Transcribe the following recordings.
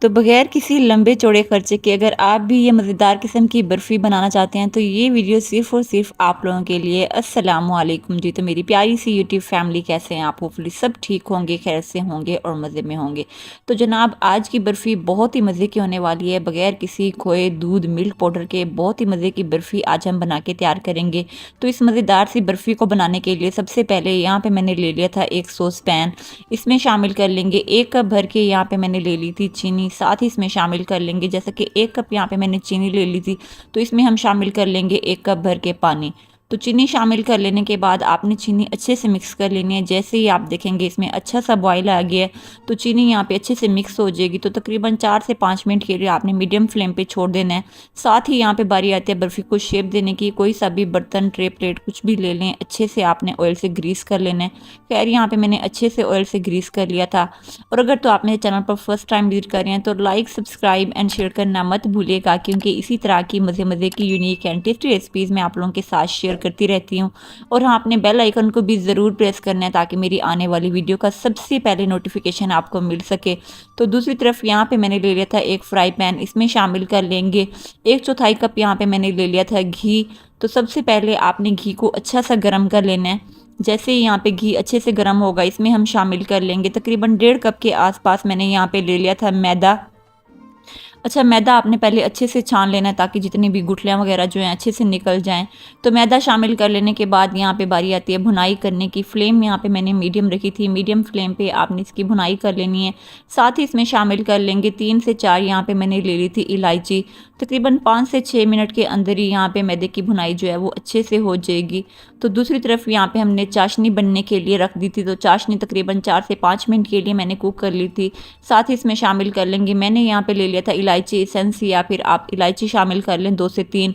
तो बगैर किसी लंबे चौड़े खर्चे के अगर आप भी ये मज़ेदार किस्म की बर्फ़ी बनाना चाहते हैं तो ये वीडियो सिर्फ़ और सिर्फ़ आप लोगों के लिए। अस्सलामु अलैकुम जी। तो मेरी प्यारी सी यूट्यूब फैमिली, कैसे हैं आप? होपफुली सब ठीक होंगे, खैर से होंगे और मज़े में होंगे। तो जनाब, आज की बर्फ़ी बहुत ही मज़े की होने वाली है। बगैर किसी खोए, दूध, मिल्क पाउडर के बहुत ही मज़े की बर्फ़ी आज हम बना के तैयार करेंगे। तो इस मज़ेदार सी बर्फ़ी को बनाने के लिए सबसे पहले यहाँ पे मैंने ले लिया था एक सॉस पैन। इसमें शामिल कर लेंगे 1 कप भर के, यहाँ पे मैंने ले ली थी चीनी। साथ ही इसमें शामिल कर लेंगे, जैसे कि 1 कप यहाँ पे मैंने चीनी ले ली थी, तो इसमें हम शामिल कर लेंगे 1 कप भर के पानी। तो चीनी शामिल कर लेने के बाद आपने चीनी अच्छे से मिक्स कर लेनी है। जैसे ही आप देखेंगे इसमें अच्छा सा बॉयल आ गया है, तो चीनी यहाँ पे अच्छे से मिक्स हो जाएगी। तो तकरीबन 4 से 5 मिनट के लिए आपने मीडियम फ्लेम पे छोड़ देना है। साथ ही यहाँ पे बारी आती है बर्फ़ी को शेप देने की। कोई सा भी बर्तन, ट्रे, प्लेट कुछ भी ले लें, अच्छे से आपने ऑयल से ग्रीस कर लेना है। खैर यहाँ पे मैंने अच्छे से ऑयल से ग्रीस कर लिया था। और अगर तो आप मेरे चैनल पर फर्स्ट टाइम विजिट कर रहे हैं तो लाइक, सब्सक्राइब एंड शेयर करना मत भूलिएगा, क्योंकि इसी तरह की मज़े मज़े की यूनिक एंड टेस्टी रेसिपीज़ मैं आप लोगों के साथ शेयर करती रहती हूँ। और हाँ, अपने बेल आइकन को भी ज़रूर प्रेस करना है ताकि मेरी आने वाली वीडियो का सबसे पहले नोटिफिकेशन आपको मिल सके। तो दूसरी तरफ यहाँ पे मैंने ले लिया था एक फ्राई पैन। इसमें शामिल कर लेंगे 1/4 कप, यहाँ पे मैंने ले लिया था घी। तो सबसे पहले आपने घी को अच्छा सा गर्म कर लेना है। जैसे ही यहाँ पे घी अच्छे से गर्म होगा, इसमें हम शामिल कर लेंगे तकरीबन 1.5 कप के आसपास मैंने यहाँ पे ले लिया था मैदा। अच्छा, मैदा आपने पहले अच्छे से छान लेना है ताकि जितनी भी गुठलियाँ वगैरह जो हैं अच्छे से निकल जाएं। तो मैदा शामिल कर लेने के बाद यहाँ पे बारी आती है भुनाई करने की। फ्लेम यहाँ पे मैंने मीडियम रखी थी। मीडियम फ्लेम पे आपने इसकी भुनाई कर लेनी है। साथ ही इसमें शामिल कर लेंगे 3 से 4, यहाँ पे मैंने ले ली थी इलायची। तकरीबन 5 से 6 मिनट के अंदर ही यहाँ पे मैदे की भुनाई जो है वो अच्छे से हो जाएगी। तो दूसरी तरफ यहाँ पे हमने चाशनी बनने के लिए रख दी थी। तो चाशनी तकरीबन 4 से 5 मिनट के लिए मैंने कुक कर ली थी। साथ ही इसमें शामिल कर लेंगे, मैंने यहाँ पे ले लिया था इलायची एसेंस, या फिर आप इलायची शामिल कर लें 2 से 3।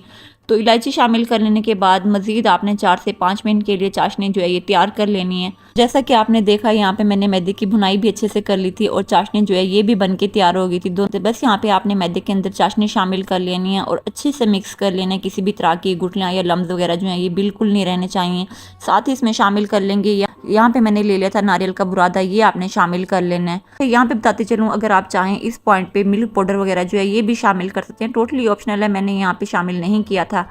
तो इलायची शामिल कर लेने के बाद मज़ीद आपने 4 से 5 मिनट के लिए चाशनी जो है ये तैयार कर लेनी है। जैसा कि आपने देखा, यहाँ पे मैंने मैदे की भुनाई भी अच्छे से कर ली थी और चाशनी जो है ये भी बन के तैयार हो गई थी। तो बस यहाँ पे आपने मैदे के अंदर चाशनी शामिल कर लेनी है और अच्छे से मिक्स कर लेना है। किसी भी तरह की गुठलियाँ या लम्स वगैरह जो हैं ये बिल्कुल नहीं रहने चाहिए। साथ ही इसमें शामिल कर लेंगे, यहाँ पे मैंने ले लिया था नारियल का बुरादा, ये आपने शामिल कर लेना है। तो यहाँ पे बताती चलूँ, अगर आप चाहें इस पॉइंट पे मिल्क पाउडर वगैरह जो है ये भी शामिल कर सकते हैं। टोटली ऑप्शनल है, मैंने यहाँ पे शामिल नहीं किया था।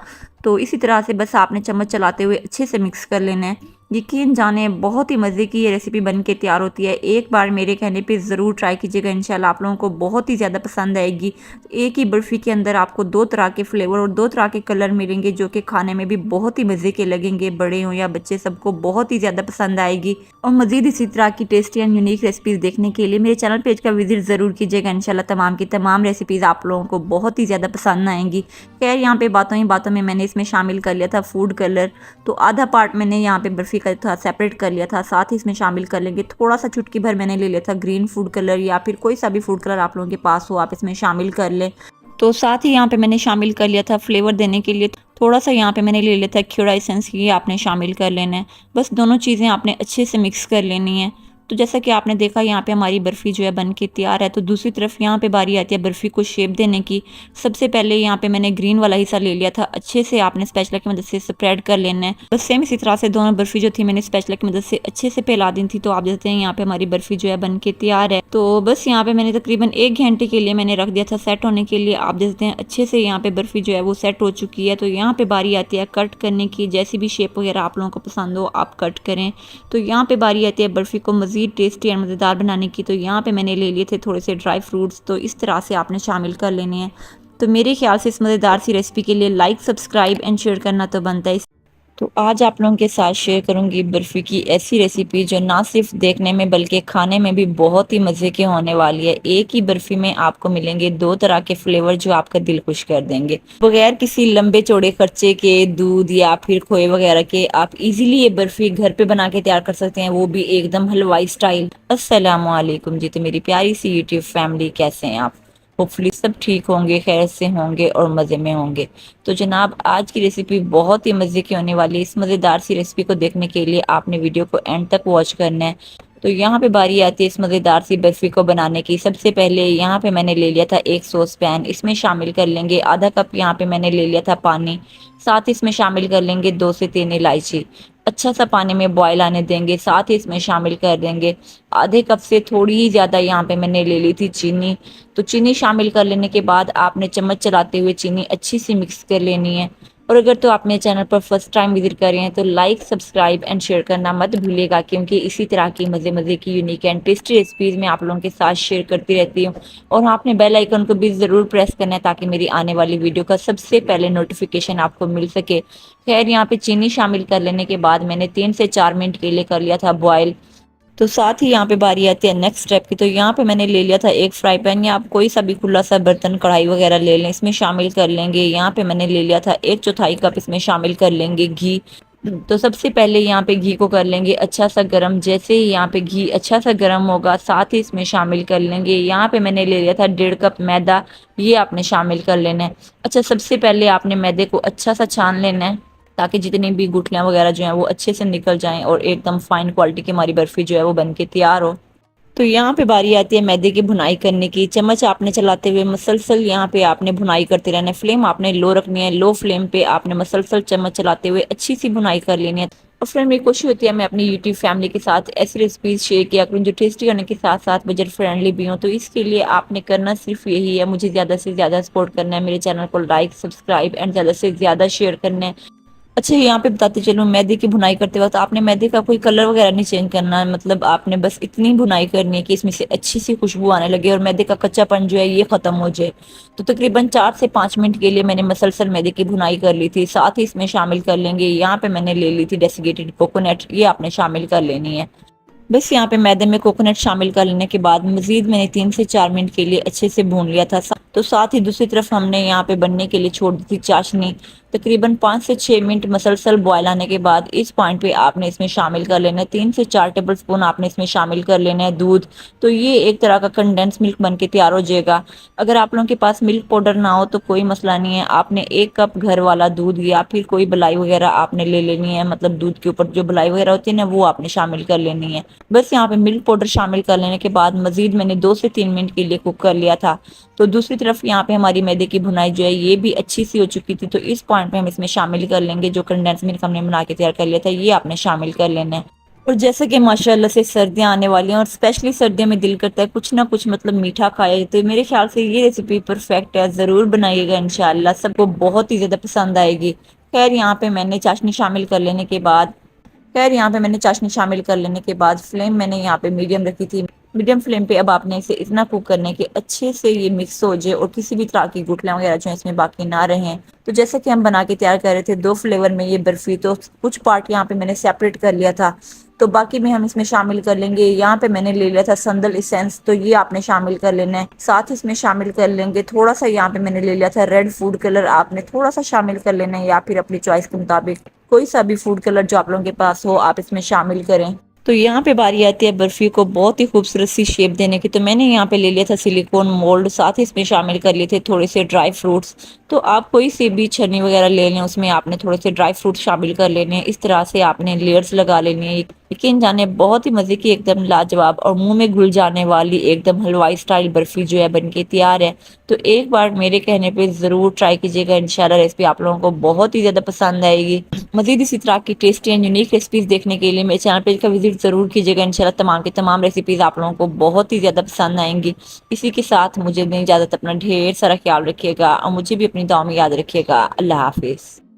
तो इसी तरह से बस आपने चम्मच चलाते हुए अच्छे से मिक्स कर लेना है। यकीन जाने बहुत ही मज़े की ये रेसिपी बन के तैयार होती है। एक बार मेरे कहने पे ज़रूर ट्राई कीजिएगा, इंशाल्लाह आप लोगों को बहुत ही ज़्यादा पसंद आएगी। एक ही बर्फ़ी के अंदर आपको 2 तरह के फ्लेवर और 2 तरह के कलर मिलेंगे, जो कि खाने में भी बहुत ही मज़े के लगेंगे। बड़े हों या बच्चे, सबको बहुत ही ज़्यादा पसंद आएगी। और मज़ीद इसी तरह की टेस्टी एंड यूनिक रेसिपीज़ देखने के लिए मेरे चैनल पेज का विजिट ज़रूर कीजिएगा। इंशाल्लाह तमाम की तमाम रेसिपीज़ आप लोगों को बहुत ही ज़्यादा पसंद आएंगी। खैर, यहाँ पे बातों ही बातों में मैंने इसमें शामिल कर लिया था फूड कलर। तो आधा पार्ट मैंने यहाँ पे बर्फ़ी का था सेपरेट कर लिया था। साथ ही इसमें शामिल कर लेंगे थोड़ा सा, चुटकी भर मैंने ले लिया था ग्रीन फूड कलर, या फिर कोई सा भी फूड कलर आप लोगों के पास हो आप इसमें शामिल कर लें। तो साथ ही यहाँ पे मैंने शामिल कर लिया था फ्लेवर देने के लिए थोड़ा सा, यहाँ पे मैंने ले लिया था क्यूरा एसेंस, ये आपने शामिल कर लेना है। बस दोनों चीज़ें आपने अच्छे से मिक्स कर लेनी है। तो जैसा कि आपने देखा, यहाँ पे हमारी बर्फ़ी जो है बन के तैयार है। तो दूसरी तरफ यहाँ पे बारी आती है बर्फ़ी को शेप देने की। सबसे पहले यहाँ पे मैंने ग्रीन वाला हिस्सा ले लिया था। अच्छे से आपने स्पैचुला की मदद से स्प्रेड कर लेना है। बस सेम इसी तरह से दोनों बर्फ़ी जो थी मैंने स्पैचुला की मदद से अच्छे से फैला दी थी। तो आप देखते हैं यहाँ पे हमारी बर्फ़ी जो है बन के तैयार है। तो बस यहाँ पे मैंने तकरीबन 1 घंटे के लिए मैंने रख दिया था सेट होने के लिए। आप देखते हैं अच्छे से यहाँ पे बर्फ़ी जो है वो सेट हो चुकी है। तो यहाँ पे बारी आती है कट करने की। जैसी भी शेप वगैरह आप लोगों को पसंद हो आप कट करें। तो यहाँ पे बारी आती है बर्फ़ी को मज़ीद टेस्टी एंड मज़ेदार बनाने की। तो यहाँ पे मैंने ले लिए थे थोड़े से ड्राई फ्रूट्स, तो इस तरह से आपने शामिल कर लेने हैं। तो मेरे ख्याल से इस मज़ेदार सी रेसिपी के लिए लाइक, सब्सक्राइब एंड शेयर करना तो बनता है। तो आज आप लोगों के साथ शेयर करूंगी बर्फ़ी की ऐसी रेसिपी जो ना सिर्फ देखने में बल्कि खाने में भी बहुत ही मज़े की होने वाली है। एक ही बर्फ़ी में आपको मिलेंगे 2 तरह के फ्लेवर जो आपका दिल खुश कर देंगे। बगैर किसी लंबे चौड़े खर्चे के, दूध या फिर खोए वगैरह के, आप इजीली ये बर्फ़ी घर पे बना के तैयार कर सकते हैं, वो भी एकदम हलवाई स्टाइल। अस्सलामु अलैकुम जी। तो मेरी प्यारी सी यूट्यूब फैमिली, कैसे हैं आप? होपफुली सब ठीक होंगे, खैर से होंगे और मज़े में होंगे। तो जनाब, आज की रेसिपी बहुत ही मज़े की होने वाली है। इस मज़ेदार सी रेसिपी को देखने के लिए आपने वीडियो को एंड तक वॉच करना है। तो यहाँ पे बारी आती है इस मज़ेदार सी बर्फ़ी को बनाने की। सबसे पहले यहाँ पे मैंने ले लिया था एक सॉस पैन, इसमें शामिल कर लेंगे आधा कप यहाँ पे मैंने ले लिया था पानी, साथ ही इसमें शामिल कर लेंगे 2 से 3 इलायची। अच्छा सा पानी में बॉयल आने देंगे, साथ ही इसमें शामिल कर देंगे आधे कप से थोड़ी ही ज़्यादा यहाँ पे मैंने ले ली थी चीनी। तो चीनी शामिल कर लेने के बाद आपने चम्मच चलाते हुए चीनी अच्छी सी मिक्स कर लेनी है। और अगर तो आप मेरे चैनल पर फर्स्ट टाइम विजिट कर रहे हैं तो लाइक सब्सक्राइब एंड शेयर करना मत भूलिएगा, क्योंकि इसी तरह की मज़े मज़े की यूनिक एंड टेस्टी रेसिपीज़ मैं आप लोगों के साथ शेयर करती रहती हूँ। और हाँ, आपने बेल आइकन को भी ज़रूर प्रेस करना है ताकि मेरी आने वाली वीडियो का सबसे पहले नोटिफिकेशन आपको मिल सके। खैर, यहाँ पे चीनी शामिल कर लेने के बाद मैंने 3 से 4 मिनट के लिए कर लिया था बॉयल। तो साथ ही यहाँ पे बारी आती है नेक्स्ट स्टेप की। तो यहाँ पे मैंने ले लिया था एक फ्राई पैन, या आप कोई सा भी खुला सा बर्तन कढ़ाई वगैरह ले लें, इसमें शामिल कर लेंगे यहाँ पे मैंने ले लिया था 1/4 कप, इसमें शामिल कर लेंगे घी। तो सबसे पहले यहाँ पे घी को कर लेंगे अच्छा सा गरम। जैसे ही यहाँ पे घी अच्छा सा गरम होगा, साथ ही इसमें शामिल कर लेंगे यहाँ पे मैंने ले लिया था 1.5 कप मैदा, ये आपने शामिल कर लेना है। अच्छा, सबसे पहले आपने मैदे को अच्छा सा छान लेना है ताकि जितनी भी गुठलियाँ वगैरह जो हैं वो अच्छे से निकल जाएं और एकदम फाइन क्वालिटी की हमारी बर्फ़ी जो है वो बन के तैयार हो। तो यहाँ पे बारी आती है मैदे की भुनाई करने की। चम्मच आपने चलाते हुए मुसलसल यहाँ पे आपने भुनाई करते रहना है। फ्लेम आपने लो रखनी है, लो फ्लेम पे आपने मुसलसल चम्मच चलाते हुए अच्छी सी भुनाई कर लेनी है। और फ्रेंड, मेरी कोशिश होती है मैं अपनी यूट्यूब फैमिली के साथ ऐसी रेसिपीज शेयर किया करूँ जो टेस्टी होने के साथ साथ बजट फ्रेंडली भी हो। तो इसके लिए आपने करना सिर्फ यही है, मुझे ज़्यादा से ज़्यादा सपोर्ट करना है, मेरे चैनल को लाइक सब्सक्राइब एंड ज़्यादा से ज़्यादा शेयर करना है। अच्छा, यहाँ पे बताते चलूँ, मैदे की भुनाई करते वक्त आपने मैदे का कोई कलर वगैरह नहीं चेंज करना है। मतलब आपने बस इतनी भुनाई करनी है कि इसमें से अच्छी सी खुशबू आने लगे और मैदे का कच्चापन जो है ये खत्म हो जाए। तो तकरीबन 4 से 5 मिनट के लिए मैंने मसलसल मैदे की भुनाई कर ली थी। साथ ही इसमें शामिल कर लेंगे यहाँ पे मैंने ले ली थी डेसिकेटेड कोकोनट, ये आपने शामिल कर लेनी है। बस यहाँ पे मैदे में कोकोनट शामिल कर लेने के बाद मजीद मैंने 3 से 4 मिनट के लिए अच्छे से भून लिया था। तो साथ ही दूसरी तरफ हमने यहाँ पे बनने के लिए छोड़ दी थी चाशनी। तकरीबन 5 से 6 मिनट मसलसल बॉयल आने के बाद इस पॉइंट पे आपने इसमें शामिल कर लेना है 3 से 4 टेबल स्पून आपने इसमें शामिल कर लेना है दूध। तो ये एक तरह का कंडेंस मिल्क बन के तैयार हो जाएगा। अगर आप लोगों के पास मिल्क पाउडर ना हो तो कोई मसला नहीं है, आपने 1 कप घर वाला दूध या फिर कोई बलाई वगैरह आपने ले लेनी है। मतलब दूध के ऊपर जो बलाई वगैरह होती है ना, वो आपने शामिल कर लेनी है। बस यहाँ पे मिल्क पाउडर शामिल कर लेने के बाद मजीद मैंने 2 से 3 मिनट के लिए कुक कर लिया था। तो दूसरी तरफ यहाँ पे हमारी मैदे की भुनाई जो है ये भी अच्छी सी हो चुकी थी। तो इस पॉइंट पे हम इसमें शामिल कर लेंगे जो कंडेंस मिल्क हमने बना के तैयार कर लिया था, ये आपने शामिल कर लेना है। और जैसे कि माशाल्लाह से सर्दियां आने वाली हैं और स्पेशली सर्दियों में दिल करता है कुछ ना कुछ मतलब मीठा खाए, तो मेरे ख्याल से ये रेसिपी परफेक्ट है। ज़रूर बनाइएगा, इंशाल्लाह सबको बहुत ही ज़्यादा पसंद आएगी। खैर, यहाँ पे मैंने चाशनी शामिल कर लेने के बाद खैर यहाँ पे मैंने चाशनी शामिल कर लेने के बाद फ्लेम मैंने यहाँ पे मीडियम रखी थी। मीडियम फ्लेम पे अब आपने इसे इतना कुक करने के अच्छे से ये मिक्स हो जाए और किसी भी तरह की गुठलियाँ वगैरह जो है इसमें बाकी ना रहें। तो जैसे कि हम बना के तैयार कर रहे थे 2 फ्लेवर में ये बर्फी, तो कुछ पार्ट यहाँ पे मैंने सेपरेट कर लिया था। तो बाकी में हम इसमें शामिल कर लेंगे। यहाँ पे मैंने ले लिया था संदल इसेंस, तो ये आपने शामिल कर लेना है। साथ ही इसमें शामिल कर लेंगे थोड़ा सा, यहाँ पे मैंने ले लिया था रेड फूड कलर, आपने थोड़ा सा शामिल कर लेना है या फिर अपनी चॉइस के मुताबिक कोई सा भी फूड कलर जो आप लोगों के पास हो आप इसमें शामिल करें। तो यहाँ पे बारी आती है बर्फी को बहुत ही खूबसूरत सी शेप देने की। तो मैंने यहाँ पे ले लिया था सिलिकॉन मोल्ड, साथ ही इसमें शामिल कर लिए थे थोड़े से ड्राई फ्रूट्स। तो आप कोई सी भी छन्नी वगैरह ले लें, उसमें आपने थोड़े से ड्राई फ्रूट्स शामिल कर लेने हैं। इस तरह से आपने लेयर्स लगा लेनी है। यकीन जाने बहुत ही मज़े की एकदम लाजवाब और मुंह में घुल जाने वाली एकदम हलवाई स्टाइल बर्फी जो है बनके तैयार है। तो एक बार मेरे कहने पे ज़रूर ट्राई कीजिएगा, इंशाल्लाह रेसिपी आप लोगों को बहुत ही ज़्यादा पसंद आएगी। मज़ीद इसी तरह की टेस्टी एंड यूनिक रेसिपीज़ देखने के लिए मेरे चैनल पेज का विजिट ज़रूर कीजिएगा। इंशाल्लाह तमाम की तमाम रेसिपीज़ आप लोगों को बहुत ही ज़्यादा पसंद आएंगी। इसी के साथ मुझे अपनी इजाज़त, अपना ढेर सारा ख्याल रखिएगा और मुझे भी अपनी दुआ में याद रखिएगा। अल्लाह हाफिज़।